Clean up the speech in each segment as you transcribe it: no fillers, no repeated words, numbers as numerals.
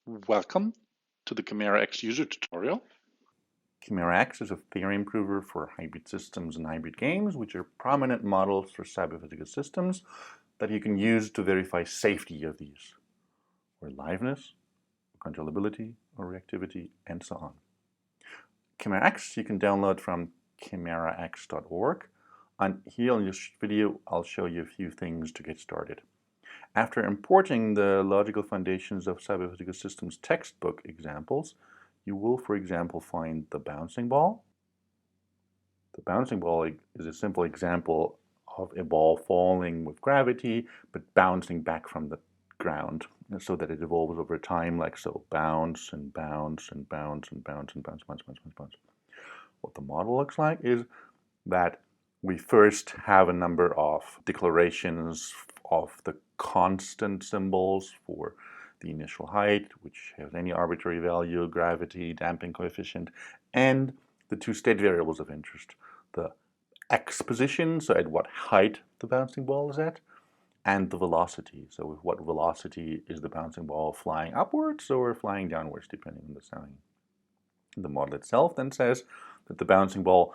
Welcome to the KeYmaera X user tutorial. KeYmaera X is a theory improver for hybrid systems and hybrid games, which are prominent models for cyber-physical systems that you can use to verify safety of these, or liveness, or controllability, or reactivity, and so on. KeYmaera X you can download from KeYmaeraX.org, and here in this video I'll show you a few things to get started. After importing the logical foundations of cyber-physical systems textbook examples, you will, for example, find the bouncing ball. The bouncing ball is a simple example of a ball falling with gravity, but bouncing back from the ground so that it evolves over time like so. Bounce and bounce and bounce and bounce and bounce, bounce, bounce, bounce, bounce. What the model looks like is that we first have a number of declarations of the constant symbols for the initial height, which has any arbitrary value, gravity, damping coefficient, and the two state variables of interest, the x position, so at what height the bouncing ball is at, and the velocity, so with what velocity is the bouncing ball flying upwards or flying downwards, depending on the sounding. The model itself then says that the bouncing ball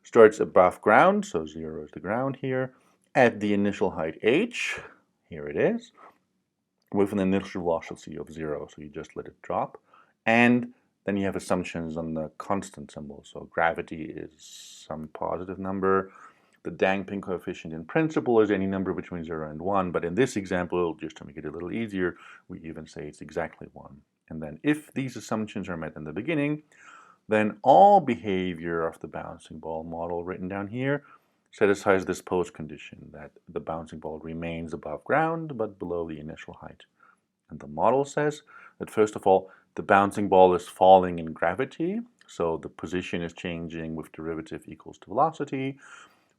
starts above ground, so 0 is the ground here, at the initial height h, here it is, with an initial velocity of 0, so you just let it drop. And then you have assumptions on the constant symbol, so gravity is some positive number. The damping coefficient in principle is any number between 0 and 1, but in this example, just to make it a little easier, we even say it's exactly 1. And then if these assumptions are met in the beginning, then all behavior of the bouncing ball model written down here satisfies this post condition that the bouncing ball remains above ground but below the initial height. And the model says that first of all, the bouncing ball is falling in gravity, so the position is changing with derivative equals to velocity,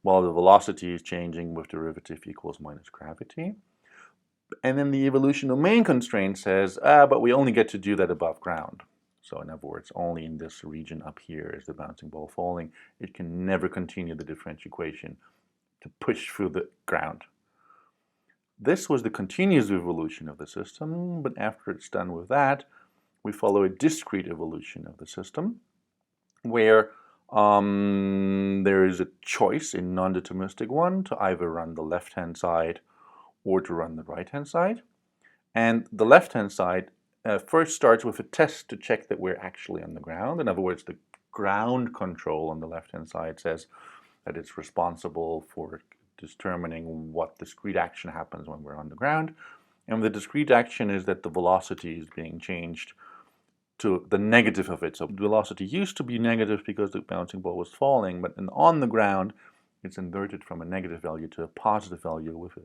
while the velocity is changing with derivative equals minus gravity. And then the evolution domain constraint says, but we only get to do that above ground. So in other words, only in this region up here is the bouncing ball falling. It can never continue the differential equation to push through the ground. This was the continuous evolution of the system, but after it's done with that, we follow a discrete evolution of the system, where there is a choice, a non-deterministic one, to either run the left-hand side or to run the right-hand side. And the left-hand side first starts with a test to check that we're actually on the ground. In other words, the ground control on the left-hand side says that it's responsible for determining what discrete action happens when we're on the ground. And the discrete action is that the velocity is being changed to the negative of it. So the velocity used to be negative because the bouncing ball was falling, but on the ground, it's inverted from a negative value to a positive value with a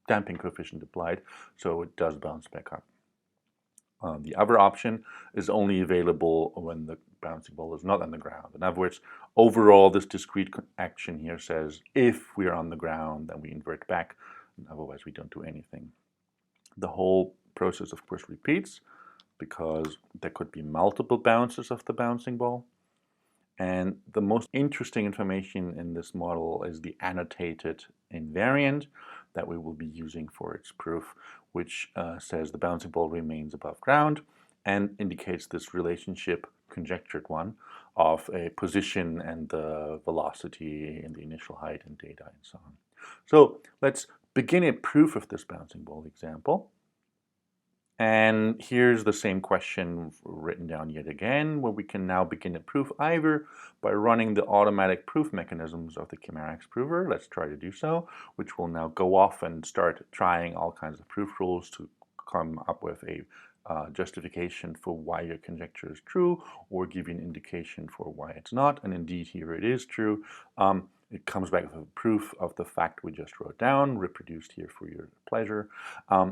damping coefficient applied, so it does bounce back up. The other option is only available when the bouncing ball is not on the ground. In other words, overall, this discrete action here says if we're on the ground, then we invert back, and otherwise we don't do anything. The whole process, of course, repeats because there could be multiple bounces of the bouncing ball. And the most interesting information in this model is the annotated invariant that we will be using for its proof, which says the bouncing ball remains above ground and indicates this relationship, conjectured one, of a position and the velocity and the initial height and data and so on. So let's begin a proof of this bouncing ball example. And here's the same question written down yet again, where we can now begin a proof either by running the automatic proof mechanisms of the KeYmaera X Prover. Let's try to do so, which will now go off and start trying all kinds of proof rules to come up with a justification for why your conjecture is true, or give you an indication for why it's not. And indeed, here it is true. It comes back with a proof of the fact we just wrote down, reproduced here for your pleasure,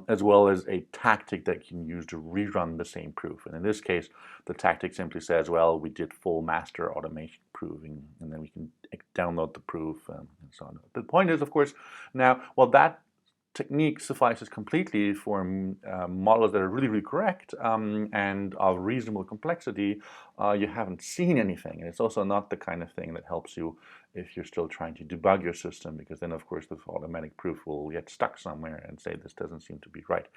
as well as a tactic that you can use to rerun the same proof. And in this case, the tactic simply says, well, we did full master automation proving, and then we can download the proof and so on. The point is, of course, now, well, that technique suffices completely for models that are really, really correct and of reasonable complexity. You haven't seen anything, and it's also not the kind of thing that helps you if you're still trying to debug your system, because then of course the automatic proof will get stuck somewhere and say this doesn't seem to be right,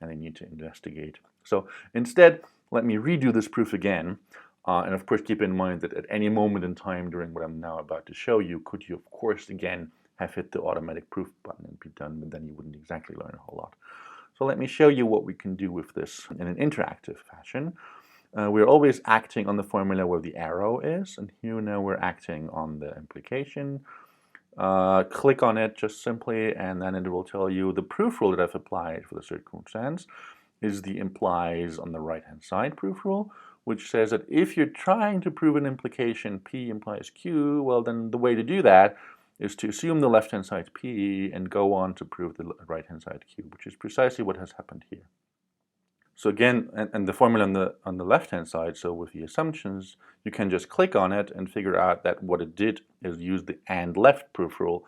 and they need to investigate. So instead, let me redo this proof again, and of course keep in mind that at any moment in time during what I'm now about to show you, could you of course again have hit the automatic proof button and be done, but then you wouldn't exactly learn a whole lot. So let me show you what we can do with this in an interactive fashion. We're always acting on the formula where the arrow is, and here now we're acting on the implication. Click on it just simply, and then it will tell you the proof rule that I've applied for the circumstance is the implies on the right-hand side proof rule, which says that if you're trying to prove an implication P implies Q, well then the way to do that is to assume the left-hand side P and go on to prove the right-hand side Q, which is precisely what has happened here. So again, and the formula on the left-hand side, so with the assumptions, you can just click on it and figure out that what it did is use the AND left proof rule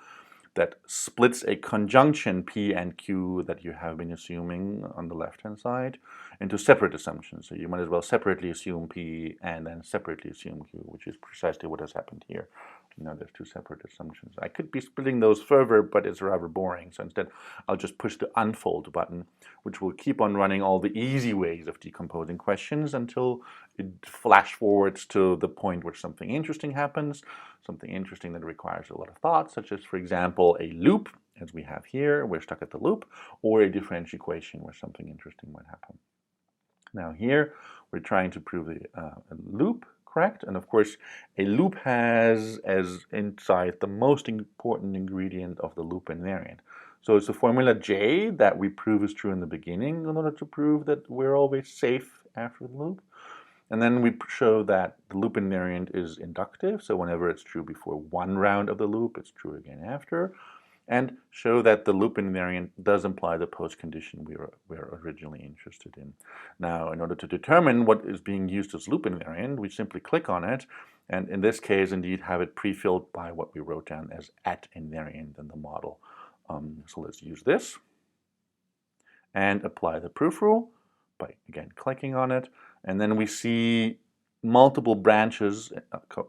that splits a conjunction P and Q that you have been assuming on the left-hand side into separate assumptions. So you might as well separately assume P and then separately assume Q, which is precisely what has happened here. Now there's two separate assumptions. I could be splitting those further, but it's rather boring. So instead, I'll just push the unfold button, which will keep on running all the easy ways of decomposing questions until it flash forwards to the point where something interesting happens, something interesting that requires a lot of thought, such as, for example, a loop, as we have here, we're stuck at the loop, or a differential equation where something interesting might happen. Now here, we're trying to prove a loop, correct? And of course, a loop has as inside the most important ingredient of the loop invariant. So it's the formula J that we prove is true in the beginning in order to prove that we're always safe after the loop. And then we show that the loop invariant is inductive, so whenever it's true before one round of the loop, it's true again after. And show that the loop invariant does imply the postcondition we were originally interested in. Now, in order to determine what is being used as loop invariant, we simply click on it, and in this case, indeed, have it pre-filled by what we wrote down as at invariant in the model. So let's use this and apply the proof rule by, again, clicking on it. And then we see multiple branches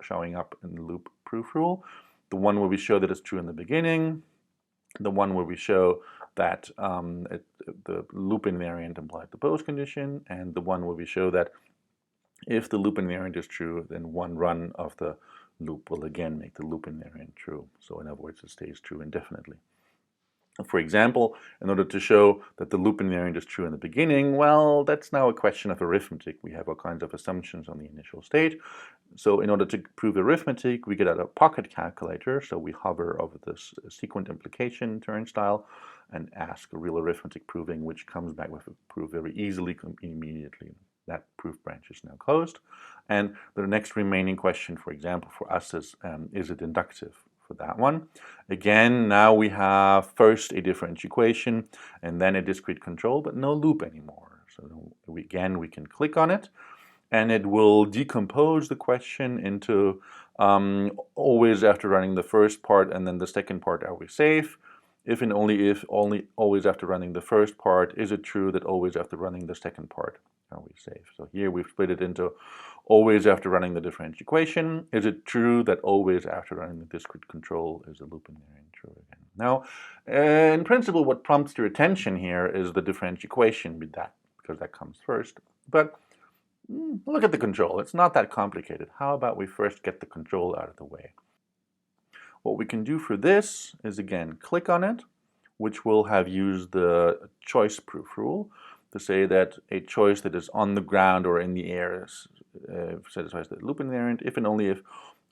showing up in the loop proof rule. The one where we show that it's true in the beginning, the one where we show that the loop invariant implied the postcondition, and the one where we show that if the loop invariant is true, then one run of the loop will again make the loop invariant true. So in other words, it stays true indefinitely. For example, in order to show that the loop invariant is true in the beginning, well, that's now a question of arithmetic. We have all kinds of assumptions on the initial state. So in order to prove arithmetic, we get out a pocket calculator. So we hover over this sequent implication turnstile and ask a real arithmetic proving, which comes back with a proof very easily, immediately. That proof branch is now closed. And the next remaining question, for example, for us is it inductive? For that one. Again, now we have first a differential equation and then a discrete control, but no loop anymore. So we can click on it and it will decompose the question into always after running the first part and then the second part, are we safe? If and only if always after running the first part, is it true that always after running the second part, are we safe? So here we've split it into always after running the differential equation. Is it true that always after running the discrete control is the loop invariant true again? Now, in principle, what prompts your attention here is the differential equation because that comes first. But look at the control. It's not that complicated. How about we first get the control out of the way? What we can do for this is, again, click on it, which will have used the choice proof rule to say that a choice that is on the ground or in the air satisfies the loop invariant, if and only if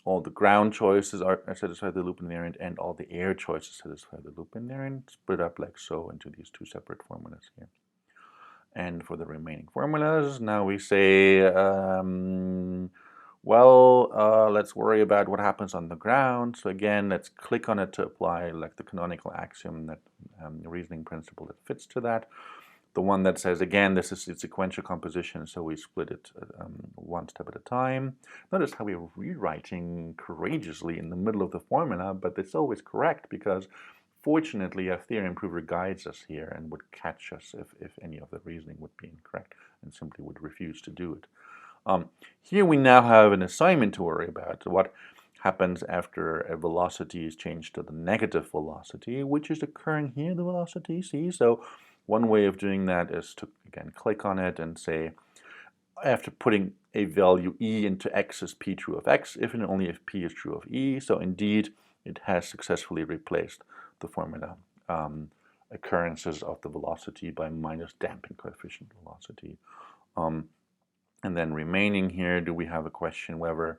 all the ground choices are satisfy the loop invariant and all the air choices satisfy the loop invariant, split up like so into these two separate formulas here. And for the remaining formulas, now we say, let's worry about what happens on the ground. So again, let's click on it to apply like the canonical axiom, that reasoning principle that fits to that. The one that says, again, this is a sequential composition, so we split it one step at a time. Notice how we're rewriting courageously in the middle of the formula, but it's always correct because fortunately a theorem prover guides us here and would catch us if any of the reasoning would be incorrect and simply would refuse to do it. Here we now have an assignment to worry about. happens after a velocity is changed to the negative velocity, which is occurring here, the velocity, see? So one way of doing that is to, again, click on it and say, after putting a value e into x is p true of x, if and only if p is true of e. So indeed, it has successfully replaced the formula occurrences of the velocity by minus damping coefficient velocity. And then remaining here, do we have a question whether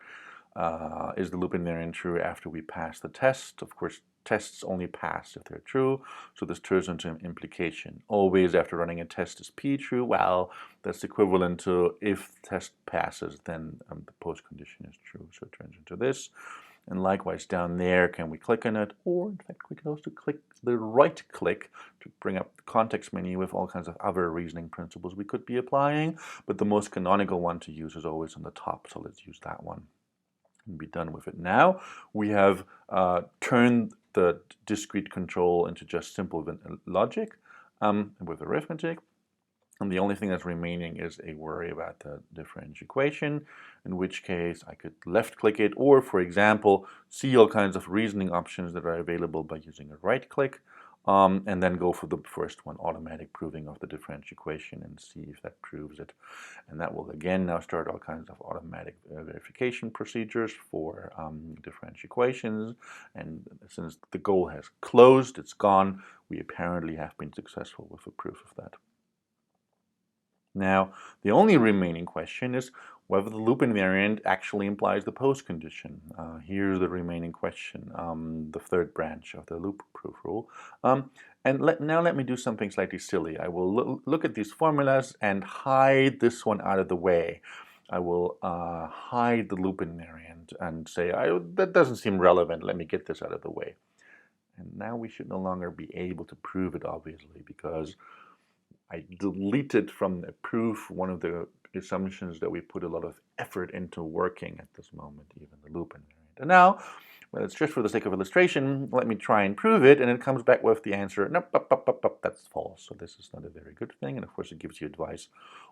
is the loop invariant true after we pass the test? Of course, tests only pass if they're true, so this turns into an implication. Always after running a test is p true? Well, that's equivalent to if the test passes, then the post condition is true, so it turns into this. And likewise down there, can we click on it? Or in fact, we can also click the right click to bring up the context menu with all kinds of other reasoning principles we could be applying. But the most canonical one to use is always on the top, so let's use that one and be done with it. Now we have turned the discrete control into just simple logic with arithmetic. And the only thing that's remaining is a worry about the differential equation, in which case I could left click it, or for example, see all kinds of reasoning options that are available by using a right click, and then go for the first one, automatic proving of the differential equation, and see if that proves it. And that will again now start all kinds of automatic verification procedures for differential equations. And since the goal has closed, it's gone, we apparently have been successful with the proof of that. Now, the only remaining question is whether the loop invariant actually implies the post condition. Here's the remaining question, the third branch of the loop proof rule. Now let me do something slightly silly. I will look at these formulas and hide this one out of the way. I will hide the loop invariant and say, that doesn't seem relevant, let me get this out of the way. And now we should no longer be able to prove it, obviously, because I deleted from the proof one of the assumptions that we put a lot of effort into working at this moment, even the loop invariant. And now, well, it's just for the sake of illustration, let me try and prove it, and it comes back with the answer, nope, that's false. So this is not a very good thing, and of course it gives you advice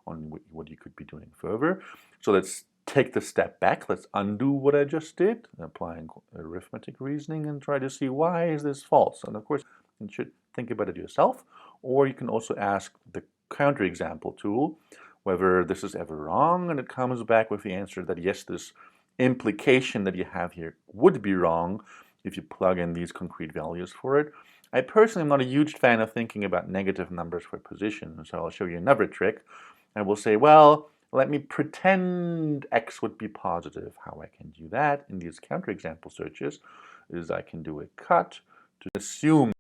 on what you could be doing further. So let's take the step back, let's undo what I just did, applying arithmetic reasoning, and try to see why is this false. And of course, you should think about it yourself, or you can also ask the counterexample tool whether this is ever wrong, and it comes back with the answer that yes, this implication that you have here would be wrong if you plug in these concrete values for it. I personally am not a huge fan of thinking about negative numbers for position, so I'll show you another trick. I will say, well, let me pretend x would be positive. How I can do that in these counterexample searches is I can do a cut to assume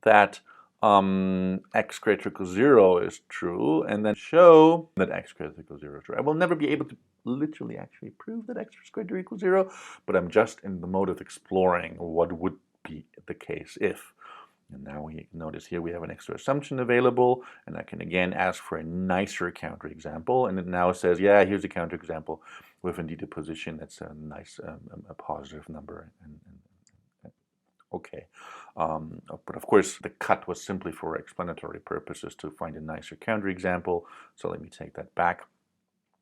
that x greater equals 0 is true, and then show that x greater equals 0 is true. I will never be able to literally actually prove that x greater equals 0, but I'm just in the mode of exploring what would be the case if. And now we notice here we have an extra assumption available, and I can again ask for a nicer counterexample, and it now says, yeah, here's a counterexample with indeed a position that's a nice, a positive number. Okay. But of course, the cut was simply for explanatory purposes to find a nicer counterexample. So let me take that back.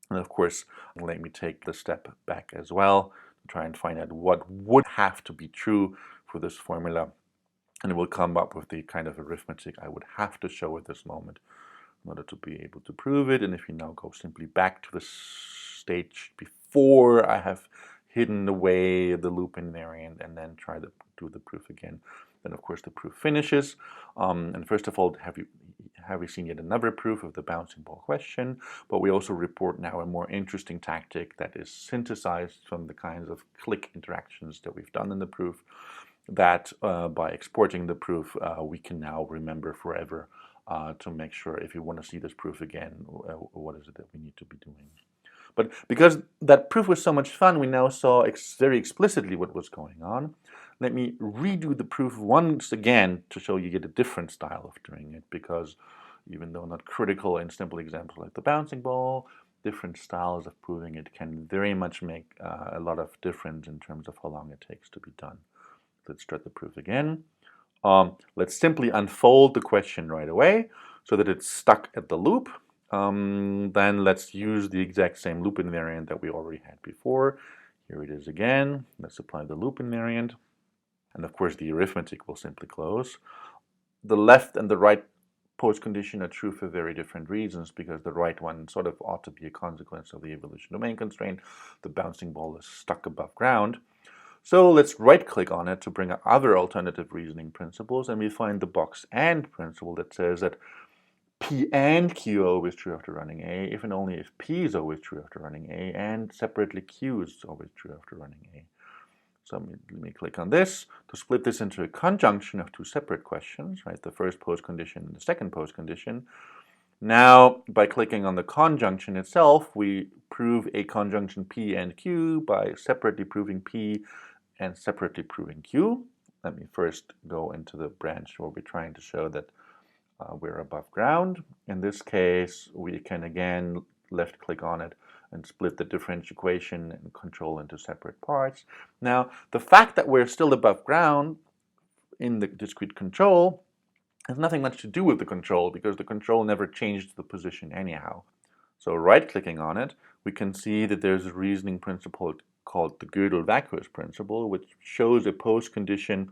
And of course, let me take the step back as well to try and find out what would have to be true for this formula. And it will come up with the kind of arithmetic I would have to show at this moment in order to be able to prove it. And if you now go simply back to the stage before I have hidden away the loop invariant and then try to do the proof again, then of course the proof finishes. And first of all, have we seen yet another proof of the bouncing ball question? But we also report now a more interesting tactic that is synthesized from the kinds of click interactions that we've done in the proof, that by exporting the proof, we can now remember forever to make sure if you want to see this proof again, what is it that we need to be doing. But because that proof was so much fun, we now saw very explicitly what was going on. Let me redo the proof once again to show you yet a different style of doing it, because even though not critical in simple examples like the bouncing ball, different styles of proving it can very much make a lot of difference in terms of how long it takes to be done. Let's start the proof again. Let's simply unfold the question right away so that it's stuck at the loop. Then let's use the exact same loop invariant that we already had before. Here it is again. Let's apply the loop invariant. And of course, the arithmetic will simply close. The left and the right postcondition are true for very different reasons, because the right one sort of ought to be a consequence of the evolution domain constraint. The bouncing ball is stuck above ground. So let's right-click on it to bring up other alternative reasoning principles, and we find the box AND principle that says that P and Q are always true after running A, if and only if P is always true after running A, and separately Q is always true after running A. So let me click on this to split this into a conjunction of two separate questions, right? The first postcondition and the second postcondition. Now, by clicking on the conjunction itself, we prove a conjunction P and Q by separately proving P and separately proving Q. Let me first go into the branch where we're trying to show that we're above ground. In this case, we can again left click on it and split the differential equation and control into separate parts. Now, the fact that we're still above ground in the discrete control has nothing much to do with the control, because the control never changed the position anyhow. So right-clicking on it, we can see that there's a reasoning principle called the Girdle vacuous principle, which shows a postcondition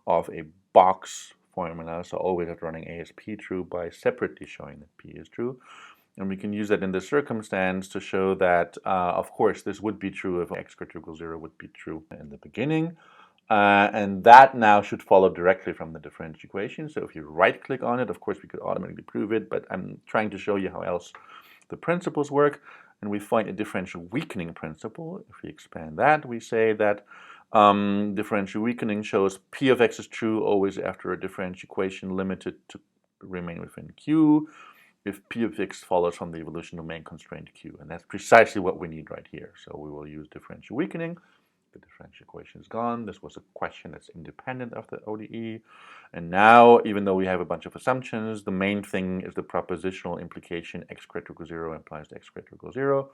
of a box formula, so always at running A is P true, by separately showing that P is true. And we can use that in this circumstance to show that, of course, this would be true if x greater equals 0 would be true in the beginning. And that now should follow directly from the differential equation. So if you right-click on it, of course, we could automatically prove it, but I'm trying to show you how else the principles work. And we find a differential weakening principle. If we expand that, we say that differential weakening shows P of x is true always after a differential equation limited to remain within Q, if P of x follows from the evolution domain constraint Q. And that's precisely what we need right here. So we will use differential weakening. The differential equation is gone. This was a question that's independent of the ODE. And now, even though we have a bunch of assumptions, the main thing is the propositional implication x greater equals 0 implies x greater equals 0,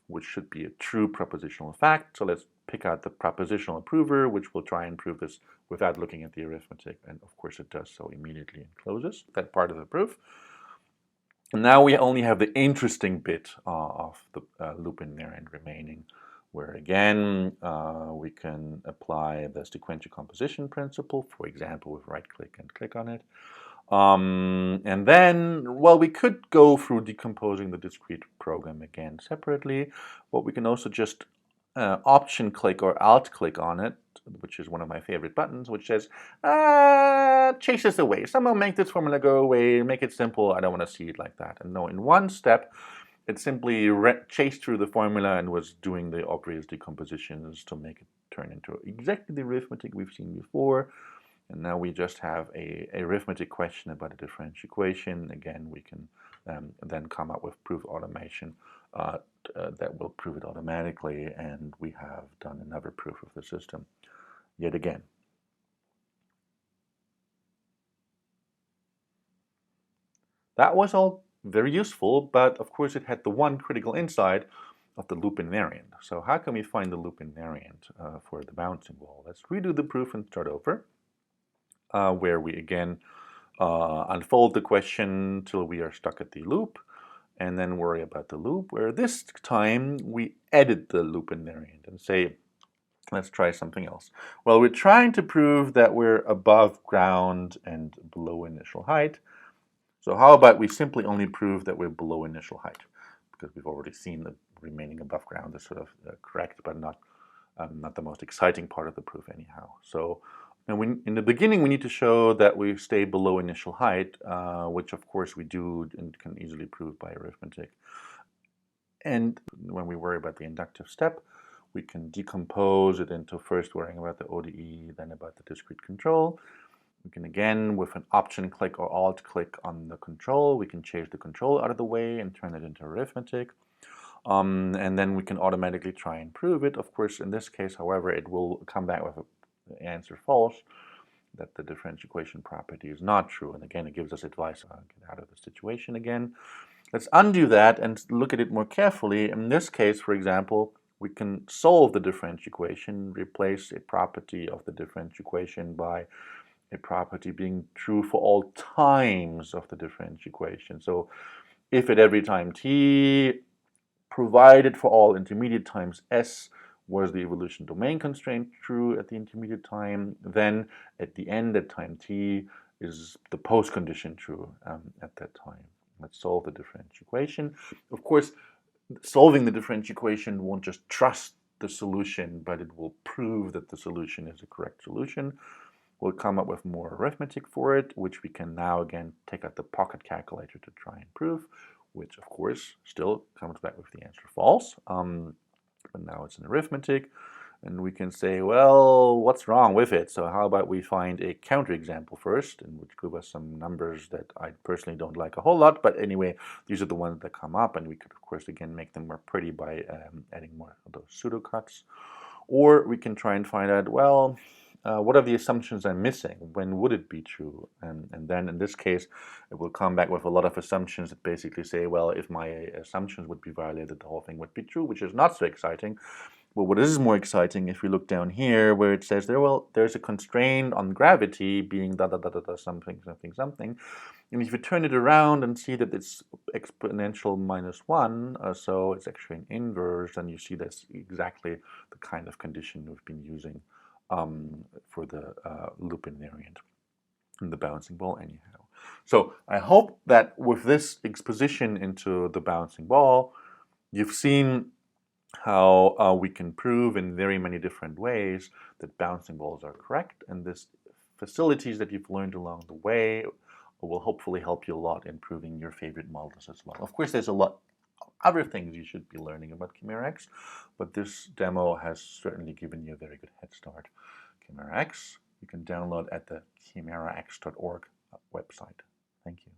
which should be a true propositional fact. So let's pick out the propositional prover, which will try and prove this without looking at the arithmetic. And of course it does so immediately and closes that part of the proof. And now we only have the interesting bit of the loop invariant remaining, where again we can apply the sequential composition principle, for example, with right-click and click on it. And then, well, we could go through decomposing the discrete program again separately, but we can also just option click or alt click on it, which is one of my favorite buttons, which says, chase this away. Somehow make this formula go away, make it simple. I don't want to see it like that. And no, in one step, it simply chased through the formula and was doing the obvious decompositions to make it turn into exactly the arithmetic we've seen before. And now we just have a arithmetic question about a differential equation. Again, we can then come up with proof automation that will prove it automatically, and we have done another proof of the system yet again. That was all very useful, but of course it had the one critical insight of the loop invariant. So how can we find the loop invariant for the bouncing ball? Let's redo the proof and start over, where we again unfold the question till we are stuck at the loop, and then worry about the loop, where this time we edit the loop invariant and say, let's try something else. Well, we're trying to prove that we're above ground and below initial height. So how about we simply only prove that we're below initial height, because we've already seen the remaining above ground is sort of correct, but not the most exciting part of the proof anyhow. So in the beginning, we need to show that we stay below initial height, which of course we do and can easily prove by arithmetic. And when we worry about the inductive step, we can decompose it into first worrying about the ODE, then about the discrete control. We can again, with an option click or alt click on the control, we can change the control out of the way and turn it into arithmetic. And then we can automatically try and prove it. Of course, in this case, however, it will come back with an answer false, that the differential equation property is not true. And again, it gives us advice on get out of the situation again. Let's undo that and look at it more carefully. In this case, for example, we can solve the differential equation, replace a property of the differential equation by a property being true for all times of the differential equation. So if at every time t, provided for all intermediate times s, Was the evolution domain constraint true at the intermediate time? Then at the end at time t, is the post condition true at that time? Let's solve the differential equation. Of course, solving the differential equation won't just trust the solution, but it will prove that the solution is the correct solution. We'll come up with more arithmetic for it, which we can now again take out the pocket calculator to try and prove, which of course still comes back with the answer false. But now it's an arithmetic, and we can say, well, what's wrong with it? So how about we find a counterexample first, and which give us some numbers that I personally don't like a whole lot, but anyway, these are the ones that come up, and we could of course again make them more pretty by adding more of those pseudo cuts. Or we can try and find out, well, what are the assumptions I'm missing? When would it be true? And then in this case, it will come back with a lot of assumptions that basically say, well, if my assumptions would be violated, the whole thing would be true, which is not so exciting. Well, what is more exciting, if we look down here where it says there's a constraint on gravity being da da da da da something something something, and if you turn it around and see that it's exponential -1, so it's actually an inverse, and you see that's exactly the kind of condition we've been using for the loop invariant and the bouncing ball anyhow. So I hope that with this exposition into the bouncing ball, you've seen how we can prove in very many different ways that bouncing balls are correct, and this facilities that you've learned along the way will hopefully help you a lot in proving your favorite models as well. Of course, there's a lot of other things you should be learning about KeYmaera X, but this demo has certainly given you a very good head start. KeYmaera X, you can download at the KeYmaeraX.org website. Thank you.